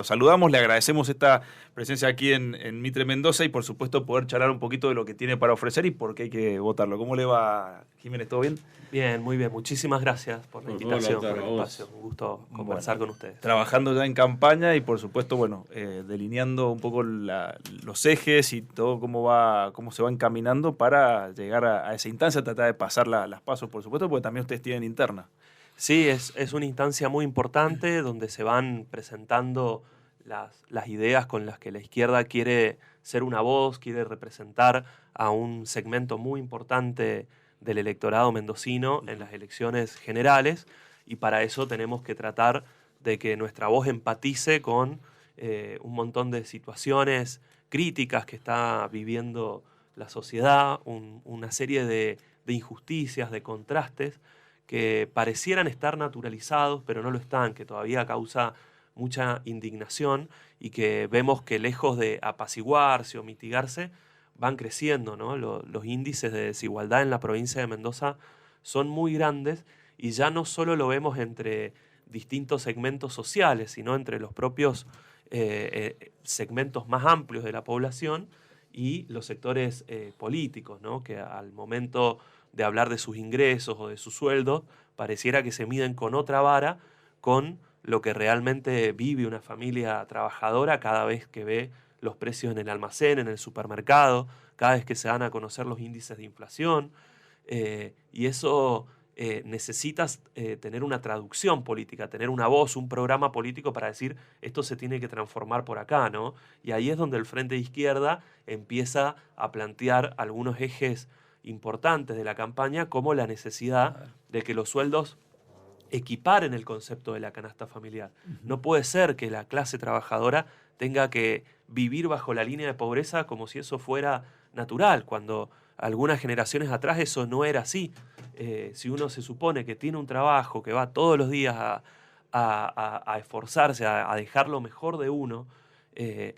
Lo saludamos, le agradecemos esta presencia aquí en Mitre Mendoza y por supuesto poder charlar un poquito de lo que tiene para ofrecer y por qué hay que votarlo. ¿Cómo le va, Jiménez? ¿Todo bien? Bien, muy bien. Muchísimas gracias por la invitación, por el espacio. Un gusto conversar con ustedes. Trabajando ya en campaña y por supuesto, bueno, delineando un poco los ejes y todo cómo se va encaminando para llegar a esa instancia, tratar de pasar las pasos, por supuesto, porque también ustedes tienen interna. Sí, es una instancia muy importante donde se van presentando las ideas con las que la izquierda quiere ser una voz, quiere representar a un segmento muy importante del electorado mendocino en las elecciones generales, y para eso tenemos que tratar de que nuestra voz empatice con un montón de situaciones críticas que está viviendo la sociedad, una serie de injusticias, de contrastes que parecieran estar naturalizados, pero no lo están, que todavía causa mucha indignación y que vemos que lejos de apaciguarse o mitigarse, van creciendo, ¿no? Los índices de desigualdad en la provincia de Mendoza son muy grandes y ya no solo lo vemos entre distintos segmentos sociales, sino entre los propios segmentos más amplios de la población y los sectores políticos, ¿no? Que al momento de hablar de sus ingresos o de sus sueldos, pareciera que se miden con otra vara, con lo que realmente vive una familia trabajadora cada vez que ve los precios en el almacén, en el supermercado, cada vez que se dan a conocer los índices de inflación. Y eso necesitas tener una traducción política, tener una voz, un programa político para decir esto se tiene que transformar por acá, ¿no? Y ahí es donde el Frente de Izquierda empieza a plantear algunos ejes importantes de la campaña, como la necesidad de que los sueldos equiparen el concepto de la canasta familiar. No puede ser que la clase trabajadora tenga que vivir bajo la línea de pobreza como si eso fuera natural, cuando algunas generaciones atrás eso no era así. Si uno se supone que tiene un trabajo, que va todos los días a esforzarse, a dejar lo mejor de uno,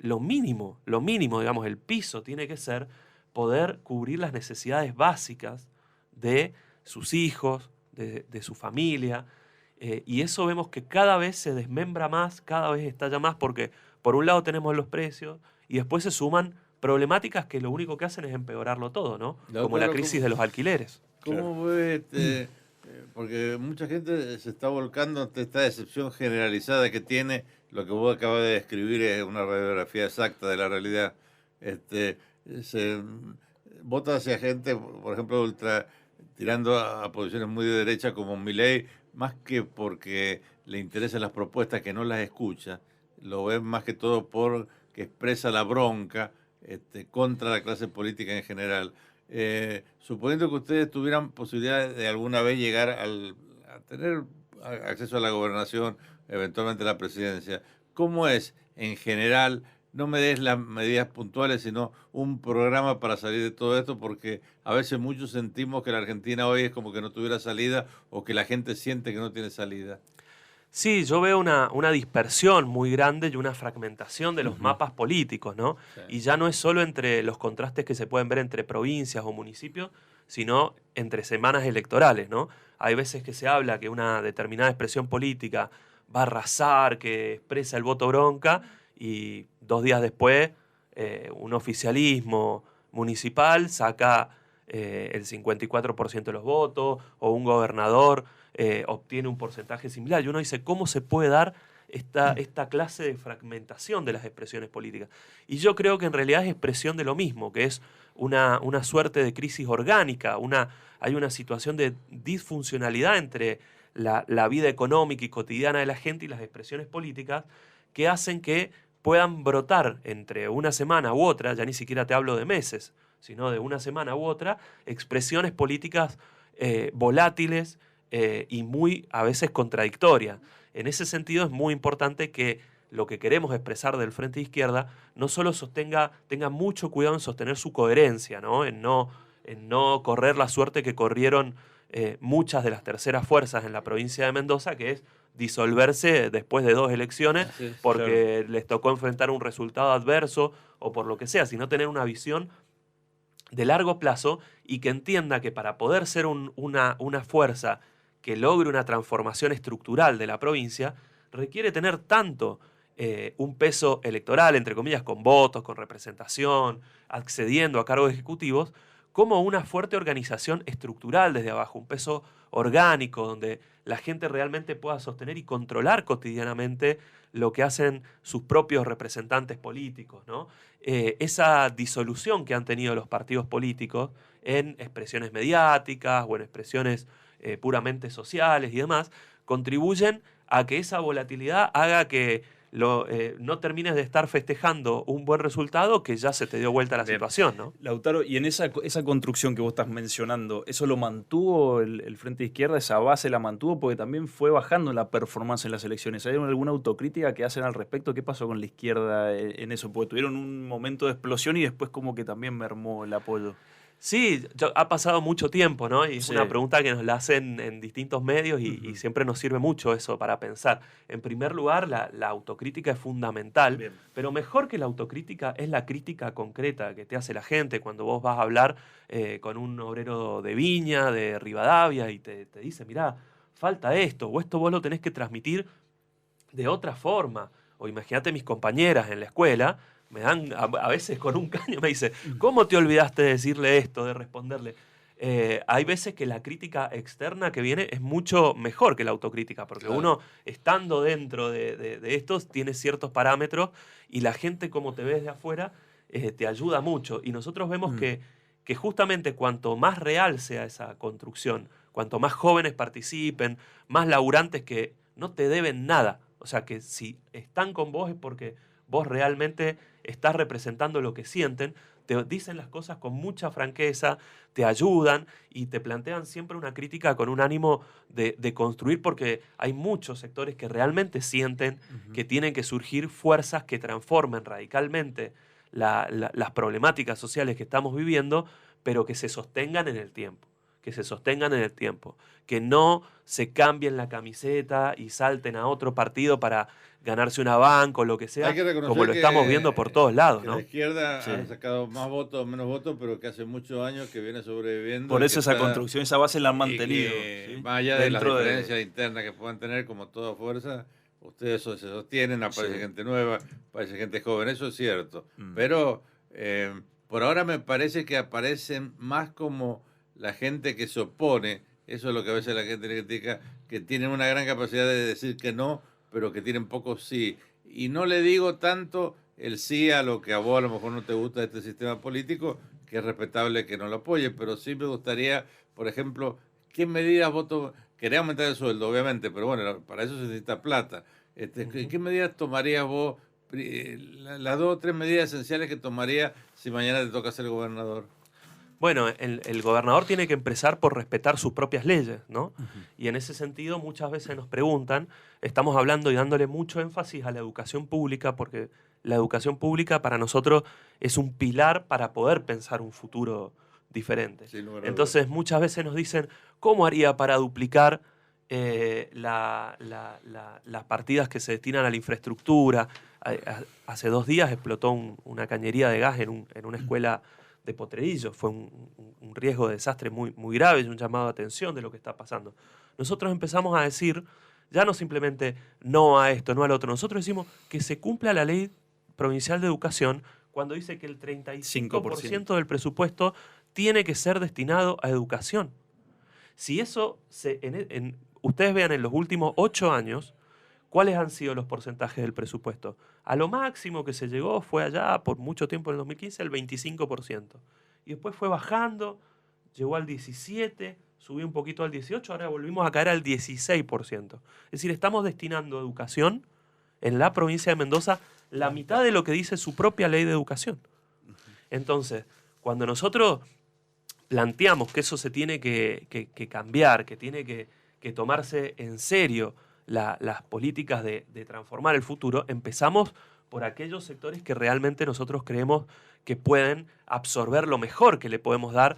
lo mínimo, digamos, el piso tiene que ser poder cubrir las necesidades básicas de sus hijos, de su familia. Y eso vemos que cada vez se desmembra más, cada vez estalla más, porque por un lado tenemos los precios y después se suman problemáticas que lo único que hacen es empeorarlo todo, ¿no? Como la crisis de los alquileres. ¿Cómo ve porque mucha gente se está volcando ante esta decepción generalizada que tiene? Lo que vos acabas de describir es una radiografía exacta de la realidad. Se vota hacia gente, por ejemplo, tirando a posiciones muy de derecha como Milei, más que porque le interesan las propuestas, que no las escucha, lo ven más que todo por que expresa la bronca contra la clase política en general. Suponiendo que ustedes tuvieran posibilidad de alguna vez llegar a tener acceso a la gobernación, eventualmente a la presidencia, ¿cómo es en general? No me des las medidas puntuales, sino un programa para salir de todo esto, porque a veces muchos sentimos que la Argentina hoy es como que no tuviera salida o que la gente siente que no tiene salida. Sí, yo veo una dispersión muy grande y una fragmentación de los mapas políticos, ¿no? Sí. Y ya no es solo entre los contrastes que se pueden ver entre provincias o municipios, sino entre semanas electorales, ¿no? Hay veces que se habla que una determinada expresión política va a arrasar, que expresa el voto bronca, y 2 días después un oficialismo municipal saca el 54% de los votos, o un gobernador obtiene un porcentaje similar. Y uno dice, ¿cómo se puede dar esta clase de fragmentación de las expresiones políticas? Y yo creo que en realidad es expresión de lo mismo, que es una suerte de crisis orgánica, hay una situación de disfuncionalidad entre la vida económica y cotidiana de la gente y las expresiones políticas, que hacen que puedan brotar entre una semana u otra, ya ni siquiera te hablo de meses, sino de una semana u otra, expresiones políticas volátiles, y muy a veces contradictoria. En ese sentido es muy importante que lo que queremos expresar del Frente de Izquierda no solo tenga mucho cuidado en sostener su coherencia, ¿no? En no correr la suerte que corrieron muchas de las terceras fuerzas en la provincia de Mendoza, que es disolverse después de 2 elecciones porque les tocó enfrentar un resultado adverso o por lo que sea, sino tener una visión de largo plazo y que entienda que para poder ser una fuerza que logre una transformación estructural de la provincia, requiere tener tanto un peso electoral, entre comillas, con votos, con representación, accediendo a cargos ejecutivos, como una fuerte organización estructural desde abajo, un peso orgánico, donde la gente realmente pueda sostener y controlar cotidianamente lo que hacen sus propios representantes políticos, ¿no? Esa disolución que han tenido los partidos políticos en expresiones mediáticas o en expresiones puramente sociales y demás, contribuyen a que esa volatilidad haga que no termines de estar festejando un buen resultado que ya se te dio vuelta la Bien. situación, ¿no? Lautaro, y en esa construcción que vos estás mencionando, ¿eso lo mantuvo el Frente de Izquierda? ¿Esa base la mantuvo? Porque también fue bajando la performance en las elecciones. ¿Hay alguna autocrítica que hacen al respecto? ¿Qué pasó con la izquierda en eso? Porque tuvieron un momento de explosión y después como que también mermó el apoyo. Sí, ha pasado mucho tiempo, ¿no? Y es Sí. una pregunta que nos la hacen en distintos medios y siempre nos sirve mucho eso para pensar. En primer lugar, la autocrítica es fundamental, Bien. pero mejor que la autocrítica es la crítica concreta que te hace la gente cuando vos vas a hablar con un obrero de Viña, de Rivadavia, y te dice, mirá, falta esto, o esto vos lo tenés que transmitir de otra forma. O imagínate mis compañeras en la escuela, me dan a veces con un caño, me dice, ¿cómo te olvidaste de decirle esto, de responderle? Hay veces que la crítica externa que viene es mucho mejor que la autocrítica, porque Claro. uno, estando dentro de estos, tiene ciertos parámetros y la gente, como te ves de afuera, te ayuda mucho. Y nosotros vemos que justamente cuanto más real sea esa construcción, cuanto más jóvenes participen, más laburantes que no te deben nada, o sea, que si están con vos es porque vos realmente estás representando lo que sienten, te dicen las cosas con mucha franqueza, te ayudan y te plantean siempre una crítica con un ánimo de construir, porque hay muchos sectores que realmente sienten que tienen que surgir fuerzas que transformen radicalmente las problemáticas sociales que estamos viviendo, pero que se sostengan en el tiempo. Que se sostengan en el tiempo, que no se cambien la camiseta y salten a otro partido para ganarse una banca o lo que sea, Hay que reconocer como lo estamos viendo por todos lados, que ¿no? la izquierda Sí. ha sacado más votos o menos votos, pero que hace muchos años que viene sobreviviendo. Por y eso que esa está- construcción, esa base la han y mantenido. que, ¿sí? más allá de las Dentro diferencias internas que puedan tener, como toda fuerza, ustedes se sostienen, aparece Sí. gente nueva, aparece gente joven, eso es cierto. Mm. Pero por ahora me parece que aparecen más como la gente que se opone, eso es lo que a veces la gente critica, que tienen una gran capacidad de decir que no, pero que tienen poco sí. Y no le digo tanto el sí a lo que a vos a lo mejor no te gusta de este sistema político, que es respetable que no lo apoye, pero sí me gustaría, por ejemplo, ¿qué medidas vos querés aumentar el sueldo, obviamente, pero bueno, para eso se necesita plata. ¿Qué medidas tomarías vos, las 2 o 3 medidas esenciales que tomarías si mañana te toca ser gobernador? Bueno, el gobernador tiene que empezar por respetar sus propias leyes, ¿no? Y en ese sentido muchas veces nos preguntan, estamos hablando y dándole mucho énfasis a la educación pública, porque la educación pública para nosotros es un pilar para poder pensar un futuro diferente. Sin lugar a Entonces muchas veces nos dicen, ¿cómo haría para duplicar las partidas que se destinan a la infraestructura? Hace 2 días explotó una cañería de gas en una escuela de Potrerillos. Fue un riesgo de desastre muy, muy grave y un llamado de atención de lo que está pasando. Nosotros empezamos a decir, ya no simplemente no a esto, no al otro, nosotros decimos que se cumpla la ley provincial de educación cuando dice que el 35% del presupuesto tiene que ser destinado a educación. Si eso, ustedes vean en los últimos 8 años, ¿cuáles han sido los porcentajes del presupuesto? A lo máximo que se llegó fue allá, por mucho tiempo en el 2015, el 25%. Y después fue bajando, llegó al 17%, subió un poquito al 18%, ahora volvimos a caer al 16%. Es decir, estamos destinando a educación en la provincia de Mendoza la mitad de lo que dice su propia ley de educación. Entonces, cuando nosotros planteamos que eso se tiene que cambiar, que tiene que tomarse en serio las políticas de transformar el futuro, empezamos por aquellos sectores que realmente nosotros creemos que pueden absorber lo mejor que le podemos dar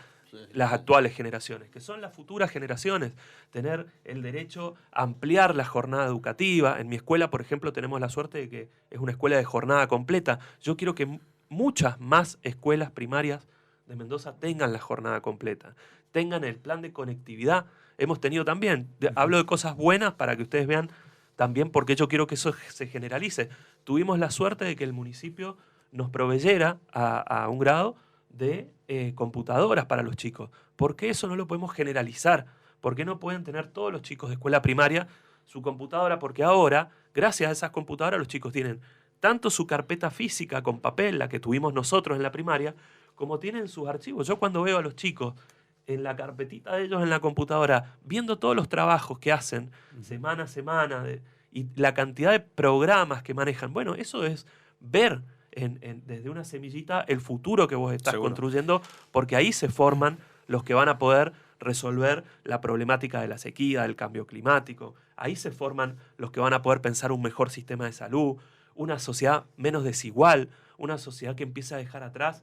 las actuales generaciones, que son las futuras generaciones, tener el derecho a ampliar la jornada educativa. En mi escuela, por ejemplo, tenemos la suerte de que es una escuela de jornada completa. Yo quiero que muchas más escuelas primarias de Mendoza tengan la jornada completa, tengan el plan de conectividad. Hemos tenido también, hablo de cosas buenas para que ustedes vean también porque yo quiero que eso se generalice. tuvimos la suerte de que el municipio nos proveyera a un grado de computadoras para los chicos. ¿Por qué eso no lo podemos generalizar? ¿Por qué no pueden tener todos los chicos de escuela primaria su computadora? Porque ahora, gracias a esas computadoras, los chicos tienen tanto su carpeta física con papel, la que tuvimos nosotros en la primaria, como tienen sus archivos. Yo cuando veo a los chicos en la carpetita de ellos en la computadora, viendo todos los trabajos que hacen semana a semana y la cantidad de programas que manejan, bueno, eso es ver desde una semillita el futuro que vos estás construyendo, porque ahí se forman los que van a poder resolver la problemática de la sequía, del cambio climático. Ahí se forman los que van a poder pensar un mejor sistema de salud, una sociedad menos desigual, una sociedad que empieza a dejar atrás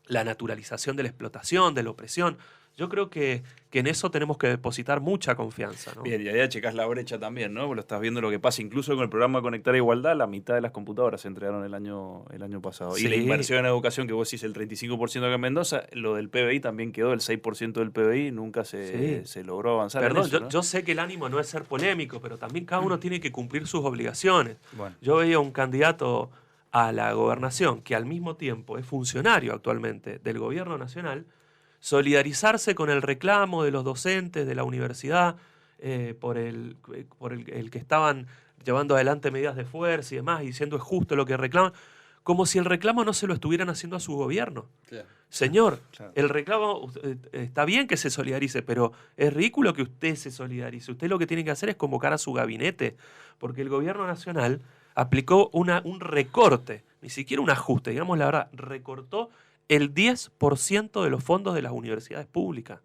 la naturalización de la explotación, de la opresión. Yo creo que en eso tenemos que depositar mucha confianza, ¿no? Bien, y ahí checás la brecha también, ¿no? Lo estás viendo lo que pasa, incluso con el programa Conectar a Igualdad, la mitad de las computadoras se entregaron el año pasado. Sí. Y la inversión en educación, que vos decís el 35% acá en Mendoza, lo del PBI también quedó, el 6% del PBI, nunca se logró avanzar. Perdón, en eso, ¿no? yo sé que el ánimo no es ser polémico, pero también cada uno tiene que cumplir sus obligaciones. Bueno. Yo veía un candidato a la gobernación que al mismo tiempo es funcionario actualmente del gobierno nacional, solidarizarse con el reclamo de los docentes de la universidad por el que estaban llevando adelante medidas de fuerza y demás, y diciendo es justo lo que reclaman, como si el reclamo no se lo estuvieran haciendo a su gobierno. Claro. Señor, Claro. el reclamo, está bien que se solidarice, pero es ridículo que usted se solidarice. Usted lo que tiene que hacer es convocar a su gabinete, porque el gobierno nacional aplicó un recorte, ni siquiera un ajuste, digamos la verdad, recortó el 10% de los fondos de las universidades públicas.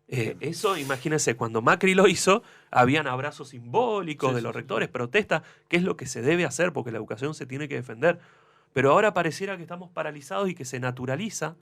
Eso, imagínense, cuando Macri lo hizo, habían abrazos simbólicos de los rectores, protestas, que es lo que se debe hacer, porque la educación se tiene que defender. Pero ahora pareciera que estamos paralizados y que se naturaliza,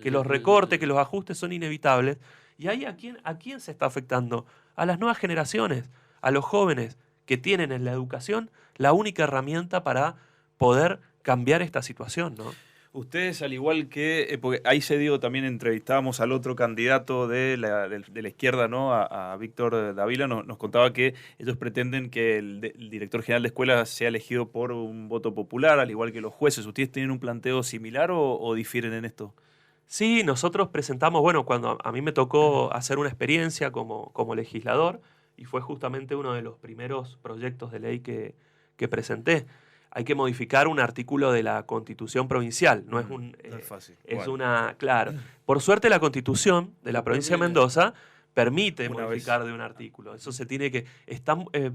que los recortes, que los ajustes son inevitables. Y ahí, ¿a quién se está afectando? A las nuevas generaciones, a los jóvenes que tienen en la educación la única herramienta para poder cambiar esta situación, ¿no? Ustedes, al igual que, porque ahí se dio, también entrevistábamos al otro candidato de la izquierda, ¿no? A Víctor Dávila, nos contaba que ellos pretenden que el director general de escuela sea elegido por un voto popular, al igual que los jueces. ¿Ustedes tienen un planteo similar o difieren en esto? Sí, nosotros presentamos, bueno, cuando a mí me tocó hacer una experiencia como legislador, y fue justamente uno de los primeros proyectos de ley que presenté. Hay que modificar un artículo de la Constitución provincial, no es un... No es fácil. Es Bueno. claro. Por suerte la Constitución de la provincia de Mendoza permite Una modificar de un artículo. Eso se tiene que...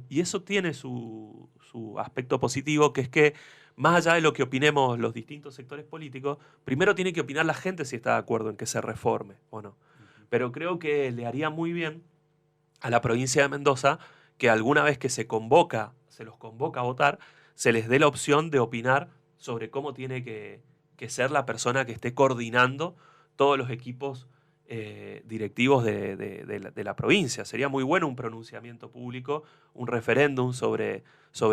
y eso tiene su aspecto positivo, que es que más allá de lo que opinemos los distintos sectores políticos, primero tiene que opinar la gente si está de acuerdo en que se reforme o no. Pero creo que le haría muy bien a la provincia de Mendoza que alguna vez que se los convoca a votar, se les dé la opción de opinar sobre cómo tiene que ser la persona que esté coordinando todos los equipos directivos de la provincia. Sería muy bueno un pronunciamiento público, un referéndum sobre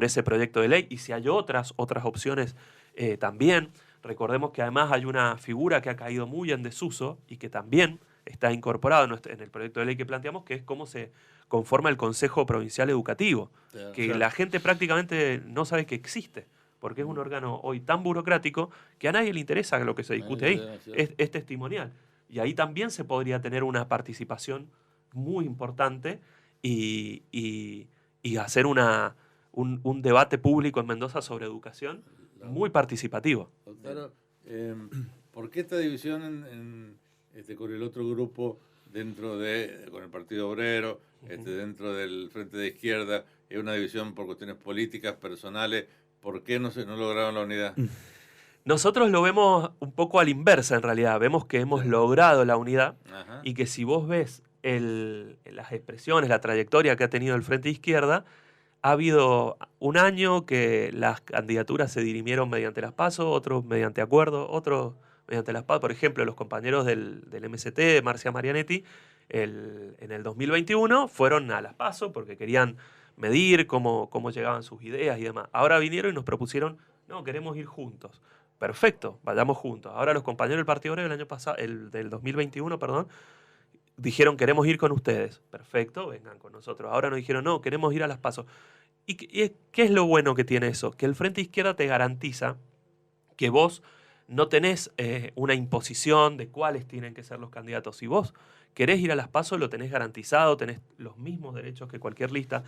ese proyecto de ley, y si hay otras opciones también. Recordemos que además hay una figura que ha caído muy en desuso y que también está incorporado en el proyecto de ley que planteamos, que es cómo se conforma el Consejo Provincial Educativo, que la gente prácticamente no sabe que existe, porque es un órgano hoy tan burocrático que a nadie le interesa lo que se discute ahí, es testimonial. Y ahí también se podría tener una participación muy importante y hacer un debate público en Mendoza sobre educación muy participativo. Claro, ¿por qué esta división con el otro grupo con el Partido Obrero, dentro del Frente de Izquierda? ¿Es una división por cuestiones políticas, personales? ¿Por qué no lograron la unidad? Nosotros lo vemos un poco a la inversa, en realidad. Vemos que hemos logrado la unidad. Ajá. Y que si vos ves las expresiones, la trayectoria que ha tenido el Frente de Izquierda, ha habido un año que las candidaturas se dirimieron mediante las PASO, otros mediante acuerdo, otros mediante las PASO. Por ejemplo, los compañeros del MST, Marcia Marianetti, en el 2021 fueron a las PASO porque querían medir cómo llegaban sus ideas y demás. Ahora vinieron y nos propusieron, no, queremos ir juntos. Perfecto, vayamos juntos. Ahora los compañeros del Partido Obrero del 2021, dijeron queremos ir con ustedes. Perfecto, vengan con nosotros. Ahora nos dijeron no, queremos ir a las PASO. qué es lo bueno que tiene eso? Que el Frente Izquierda te garantiza que vos no tenés una imposición de cuáles tienen que ser los candidatos. Si vos querés ir a las PASO, lo tenés garantizado, tenés los mismos derechos que cualquier lista.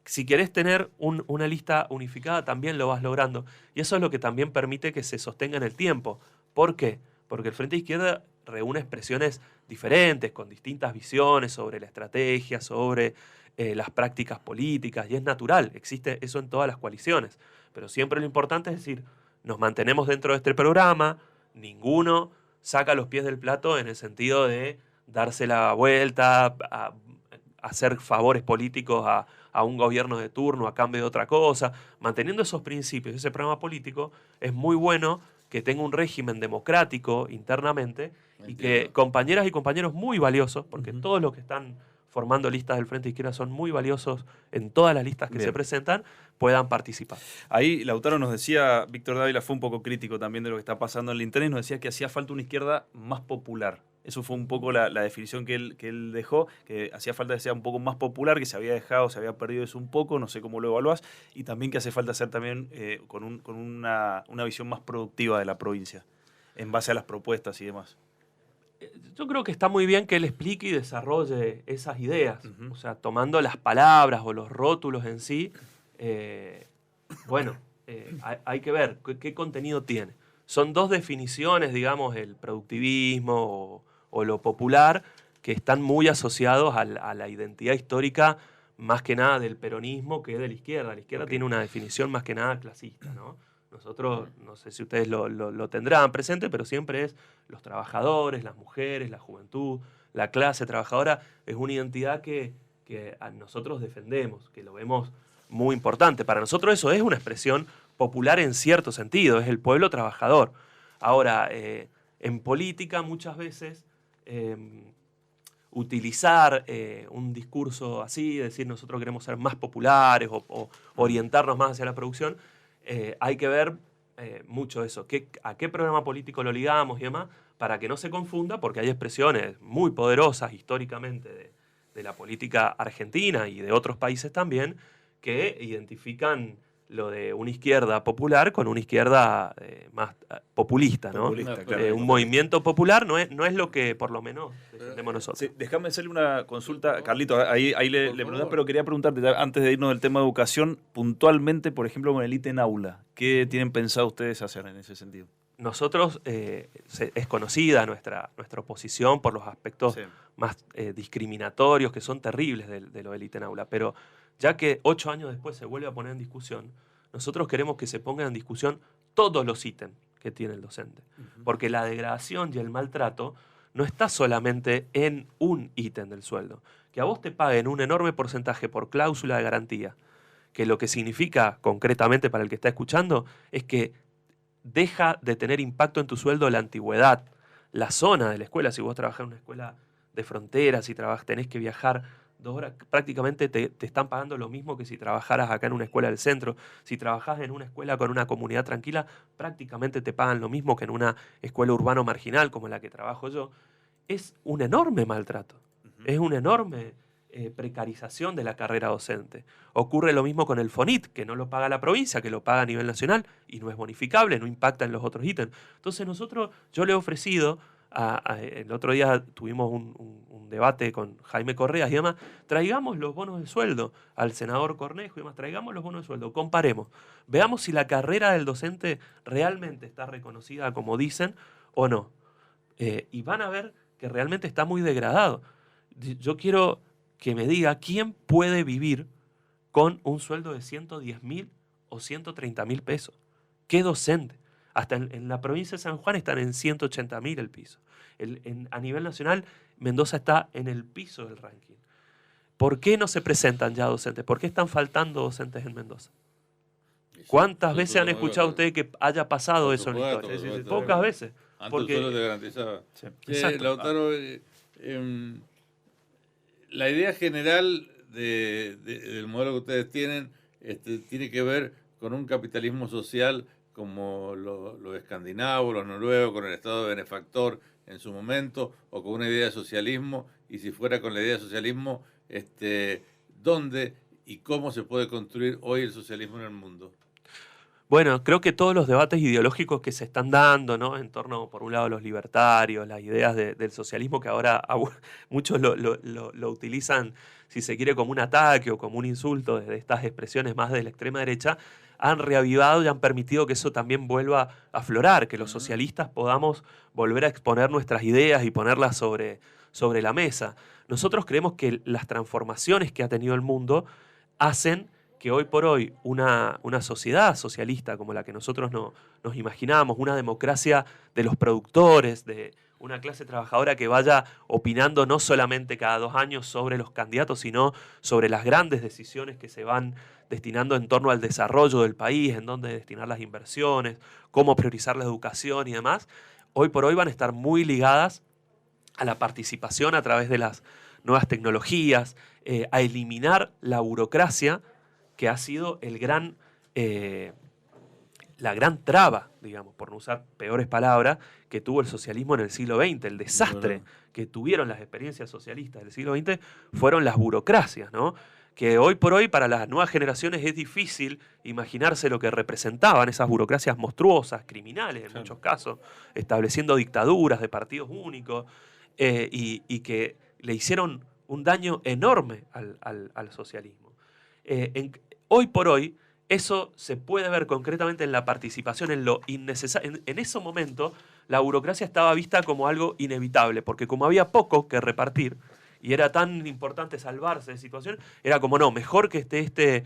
Si querés tener una lista unificada, también lo vas logrando. Y eso es lo que también permite que se sostenga en el tiempo. ¿Por qué? Porque el Frente Izquierda reúne expresiones diferentes, con distintas visiones sobre la estrategia, sobre las prácticas políticas, y es natural, existe eso en todas las coaliciones. Pero siempre lo importante es decir, nos mantenemos dentro de este programa, ninguno saca los pies del plato en el sentido de darse la vuelta, a hacer favores políticos a un gobierno de turno a cambio de otra cosa. Manteniendo esos principios, ese programa político, es muy bueno que tenga un régimen democrático internamente y que compañeras y compañeros muy valiosos, porque todos los que están formando listas del Frente Izquierda son muy valiosos en todas las listas que se presentan, puedan participar. Ahí Lautaro nos decía, Víctor Dávila fue un poco crítico también de lo que está pasando en la interna y nos decía que hacía falta una izquierda más popular. Eso fue un poco la definición que él dejó, que hacía falta que sea un poco más popular, que se había perdido eso un poco, no sé cómo lo evaluás, y también que hace falta ser también con una visión más productiva de la provincia, en base a las propuestas y demás. Yo creo que está muy bien que él explique y desarrolle esas ideas, o sea, tomando las palabras o los rótulos en sí, hay que ver qué contenido tiene. Son dos definiciones, digamos, el productivismo o lo popular, que están muy asociados a la identidad histórica, más que nada del peronismo que de la izquierda. La izquierda tiene una definición más que nada clasista, ¿no? Nosotros, no sé si ustedes lo tendrán presente, pero siempre es los trabajadores, las mujeres, la juventud, la clase trabajadora. Es una identidad que a nosotros defendemos, que lo vemos muy importante. Para nosotros eso es una expresión popular en cierto sentido, es el pueblo trabajador. Ahora, en política muchas veces utilizar un discurso así, decir nosotros queremos ser más populares o orientarnos más hacia la producción, hay que ver mucho eso, a qué programa político lo ligamos y demás, para que no se confunda, porque hay expresiones muy poderosas históricamente de la política argentina y de otros países también, que identifican lo de una izquierda popular con una izquierda más populista, ¿no? Claro. Un movimiento popular no es lo que por lo menos defendemos nosotros. Sí, déjame hacerle una consulta, Carlito, ahí le preguntás, pero quería preguntarte, antes de irnos del tema de educación, puntualmente, por ejemplo, con el ítem aula, ¿qué tienen pensado ustedes hacer en ese sentido? Nosotros, es conocida nuestra oposición por los aspectos más discriminatorios, que son terribles de lo del ítem aula, pero ya que 8 años después se vuelve a poner en discusión, nosotros queremos que se pongan en discusión todos los ítems que tiene el docente. Porque la degradación y el maltrato no está solamente en un ítem del sueldo. Que a vos te paguen un enorme porcentaje por cláusula de garantía, que lo que significa concretamente para el que está escuchando es que deja de tener impacto en tu sueldo la antigüedad, la zona de la escuela. Si vos trabajás en una escuela de frontera, si tenés que viajar 2 horas, prácticamente te están pagando lo mismo que si trabajaras acá en una escuela del centro. Si trabajás en una escuela con una comunidad tranquila, prácticamente te pagan lo mismo que en una escuela urbano marginal como la que trabajo yo. Es un enorme maltrato, es una enorme precarización de la carrera docente. Ocurre lo mismo con el FONIT, que no lo paga la provincia, que lo paga a nivel nacional y no es bonificable, no impacta en los otros ítems. Entonces yo le he ofrecido, el otro día tuvimos un debate con Jaime Correas y demás, traigamos los bonos de sueldo al senador Cornejo y demás, traigamos los bonos de sueldo, comparemos, veamos si la carrera del docente realmente está reconocida como dicen o no. Y van a ver que realmente está muy degradado. Yo quiero que me diga quién puede vivir con un sueldo de 110.000 o 130.000 pesos. ¿Qué docente? Hasta en la provincia de San Juan están en 180.000 el piso. A nivel nacional, Mendoza está en el piso del ranking. ¿Por qué no se presentan ya docentes? ¿Por qué están faltando docentes en Mendoza? ¿Cuántas veces han escuchado ustedes que haya pasado eso en la historia? Pocas veces. Antes solo te garantizaba. Lautaro, la idea general del modelo que ustedes tienen tiene que ver con un capitalismo social como los escandinavos, los noruegos, con el Estado benefactor en su momento, o con una idea de socialismo, y si fuera con la idea de socialismo, ¿dónde y cómo se puede construir hoy el socialismo en el mundo? Bueno, creo que todos los debates ideológicos que se están dando, ¿no? En torno, por un lado, a los libertarios, las ideas del socialismo, que ahora muchos lo utilizan, si se quiere, como un ataque o como un insulto desde estas expresiones más de la extrema derecha, han reavivado y han permitido que eso también vuelva a aflorar, que los socialistas podamos volver a exponer nuestras ideas y ponerlas sobre la mesa. Nosotros creemos que las transformaciones que ha tenido el mundo hacen que hoy por hoy una sociedad socialista como la que nosotros nos imaginamos, una democracia de los productores, de una clase trabajadora que vaya opinando no solamente cada 2 años sobre los candidatos, sino sobre las grandes decisiones que se van destinando en torno al desarrollo del país, en dónde destinar las inversiones, cómo priorizar la educación y demás, hoy por hoy van a estar muy ligadas a la participación a través de las nuevas tecnologías, a eliminar la burocracia, que ha sido la gran traba, digamos, por no usar peores palabras, que tuvo el socialismo en el siglo XX. El desastre que tuvieron las experiencias socialistas del siglo XX fueron las burocracias, ¿no? Que hoy por hoy para las nuevas generaciones es difícil imaginarse lo que representaban esas burocracias monstruosas, criminales en muchos casos, estableciendo dictaduras de partidos únicos, y que le hicieron un daño enorme al socialismo. Hoy por hoy, eso se puede ver concretamente en la participación, en lo innecesario. En ese momento, la burocracia estaba vista como algo inevitable, porque como había poco que repartir y era tan importante salvarse de situaciones, era como, no, mejor que esté este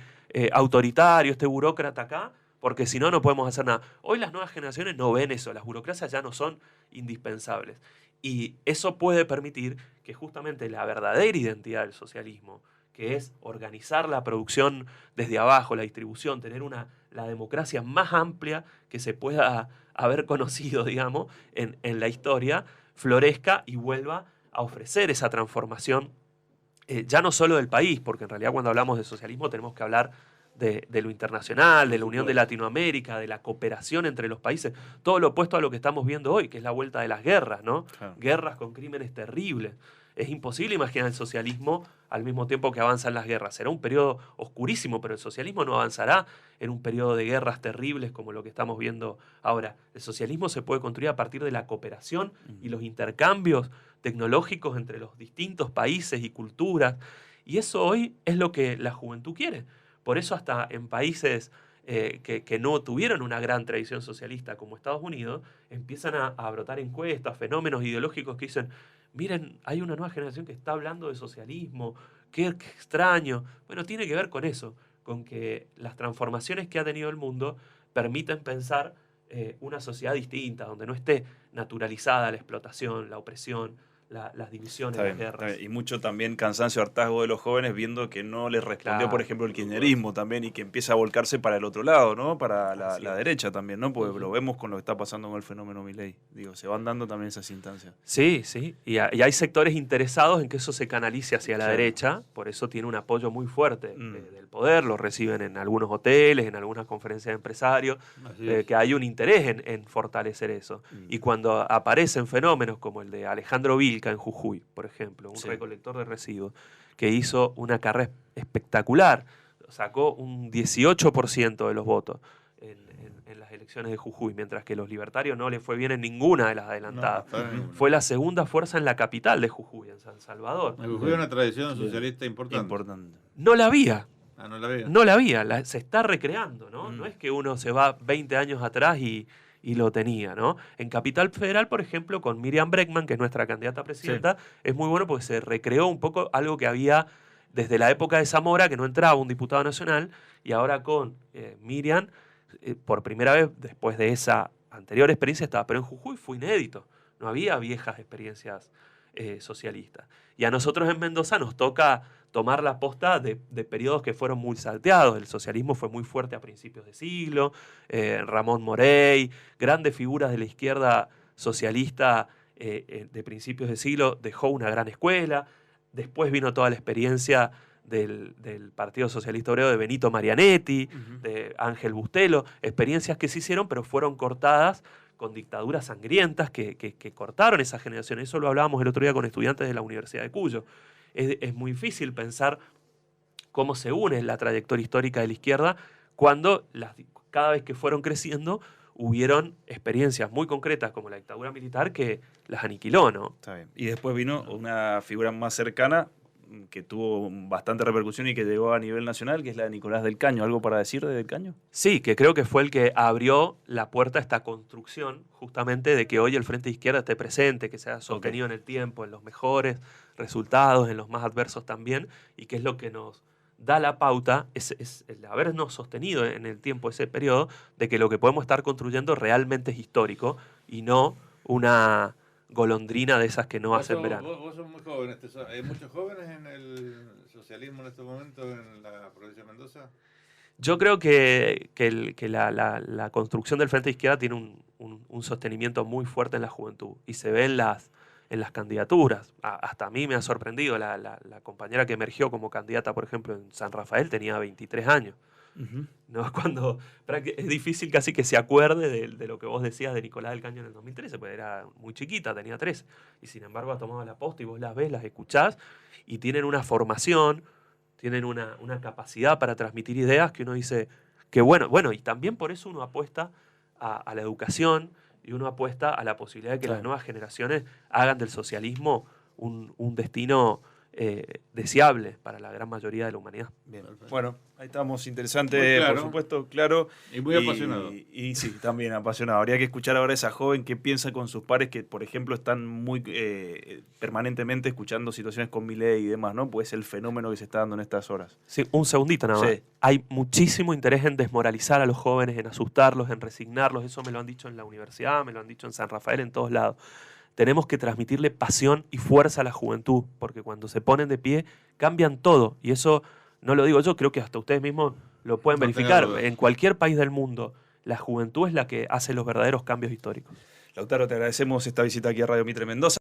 autoritario, este burócrata acá, porque si no, no podemos hacer nada. Hoy las nuevas generaciones no ven eso, las burocracias ya no son indispensables. Y eso puede permitir que justamente la verdadera identidad del socialismo, que es organizar la producción desde abajo, la distribución, tener la democracia más amplia que se pueda haber conocido, digamos, en la historia, florezca y vuelva a ofrecer esa transformación, ya no solo del país, porque en realidad cuando hablamos de socialismo tenemos que hablar de lo internacional, de la unión de Latinoamérica, de la cooperación entre los países, todo lo opuesto a lo que estamos viendo hoy, que es la vuelta de las guerras, ¿no? Claro. Guerras con crímenes terribles. Es imposible imaginar el socialismo al mismo tiempo que avanzan las guerras. Será un periodo oscurísimo, pero el socialismo no avanzará en un periodo de guerras terribles como lo que estamos viendo ahora. El socialismo se puede construir a partir de la cooperación y los intercambios tecnológicos entre los distintos países y culturas. Y eso hoy es lo que la juventud quiere. Por eso hasta en países que no tuvieron una gran tradición socialista como Estados Unidos, empiezan a brotar encuestas, fenómenos ideológicos que dicen: miren, hay una nueva generación que está hablando de socialismo, qué extraño. Bueno, tiene que ver con eso, con que las transformaciones que ha tenido el mundo permiten pensar una sociedad distinta, donde no esté naturalizada la explotación, la opresión, las divisiones, las guerras. Y mucho también cansancio, hartazgo de los jóvenes viendo que no les respondió, por ejemplo, el kirchnerismo también, y que empieza a volcarse para el otro lado, ¿no? Para la derecha también, ¿no? Porque lo vemos con lo que está pasando con el fenómeno Milei. Digo, se van dando también esas instancias. Sí, sí. Y hay sectores interesados en que eso se canalice hacia la derecha, por eso tiene un apoyo muy fuerte del poder, lo reciben en algunos hoteles, en algunas conferencias de empresarios, que hay un interés en fortalecer eso. Y cuando aparecen fenómenos como el de Alejandro Vilca en Jujuy, por ejemplo, un recolector de residuos, que hizo una carrera espectacular, sacó un 18% de los votos en las elecciones de Jujuy, mientras que los libertarios no le fue bien en ninguna de las adelantadas. Fue la segunda fuerza en la capital de Jujuy, en San Salvador. Jujuy es una tradición socialista importante. No la había. No la había. No la había, se está recreando, ¿no? No es que uno se va 20 años atrás y lo tenía, ¿no? En Capital Federal, por ejemplo, con Miriam Bregman, que es nuestra candidata a presidenta, es muy bueno porque se recreó un poco algo que había desde la época de Zamora, que no entraba un diputado nacional, y ahora con Miriam, por primera vez, después de esa anterior experiencia, estaba, pero en Jujuy fue inédito, no había viejas experiencias socialistas. Y a nosotros en Mendoza nos toca tomar la posta de periodos que fueron muy salteados. El socialismo fue muy fuerte a principios de siglo, Ramón Morey, grandes figuras de la izquierda socialista de principios de siglo, dejó una gran escuela. Después vino toda la experiencia del Partido Socialista Obrero de Benito Marianetti, de Ángel Bustelo, experiencias que se hicieron pero fueron cortadas con dictaduras sangrientas que cortaron esa generación. Eso lo hablábamos el otro día con estudiantes de la Universidad de Cuyo. Es muy difícil pensar cómo se une la trayectoria histórica de la izquierda cuando cada vez que fueron creciendo hubieron experiencias muy concretas como la dictadura militar que las aniquiló, ¿no? Está bien. Y después vino una figura más cercana que tuvo bastante repercusión y que llegó a nivel nacional, que es la de Nicolás del Caño. ¿Algo para decir de Del Caño? Sí, que creo que fue el que abrió la puerta a esta construcción justamente de que hoy el Frente de Izquierda esté presente, que sea sostenido en el tiempo, en los mejores resultados, en los más adversos también, y que es lo que nos da la pauta, es el habernos sostenido en el tiempo ese periodo, de que lo que podemos estar construyendo realmente es histórico y no una golondrina de esas que no hacen verano. Vos sos muy joven. ¿Hay muchos jóvenes en el socialismo en este momento en la provincia de Mendoza? Yo creo que la construcción del Frente de Izquierda tiene un sostenimiento muy fuerte en la juventud y se ve en las candidaturas. Hasta a mí me ha sorprendido. La compañera que emergió como candidata, por ejemplo, en San Rafael tenía 23 años. ¿No? Es difícil casi que se acuerde de lo que vos decías de Nicolás del Caño en el 2013, porque era muy chiquita, tenía 13. Y sin embargo ha tomado la posta y vos las ves, las escuchás y tienen una formación, tienen una capacidad para transmitir ideas que uno dice que bueno, y también por eso uno apuesta a la educación y uno apuesta a la posibilidad de que las nuevas generaciones hagan del socialismo un destino deseable para la gran mayoría de la humanidad. Bien. Bueno, ahí estamos, interesante, claro. por supuesto, claro. Y muy apasionado. Y sí, también apasionado. Habría que escuchar ahora a esa joven que piensa con sus pares que, por ejemplo, están muy permanentemente escuchando situaciones con Milei y demás, ¿no? Pues el fenómeno que se está dando en estas horas. Sí, un segundito nada más. Sí. Hay muchísimo interés en desmoralizar a los jóvenes, en asustarlos, en resignarlos. Eso me lo han dicho en la universidad, me lo han dicho en San Rafael, en todos lados. Tenemos que transmitirle pasión y fuerza a la juventud, porque cuando se ponen de pie cambian todo. Y eso no lo digo yo, creo que hasta ustedes mismos lo pueden verificar. En cualquier país del mundo, la juventud es la que hace los verdaderos cambios históricos. Lautaro, te agradecemos esta visita aquí a Radio Mitre Mendoza.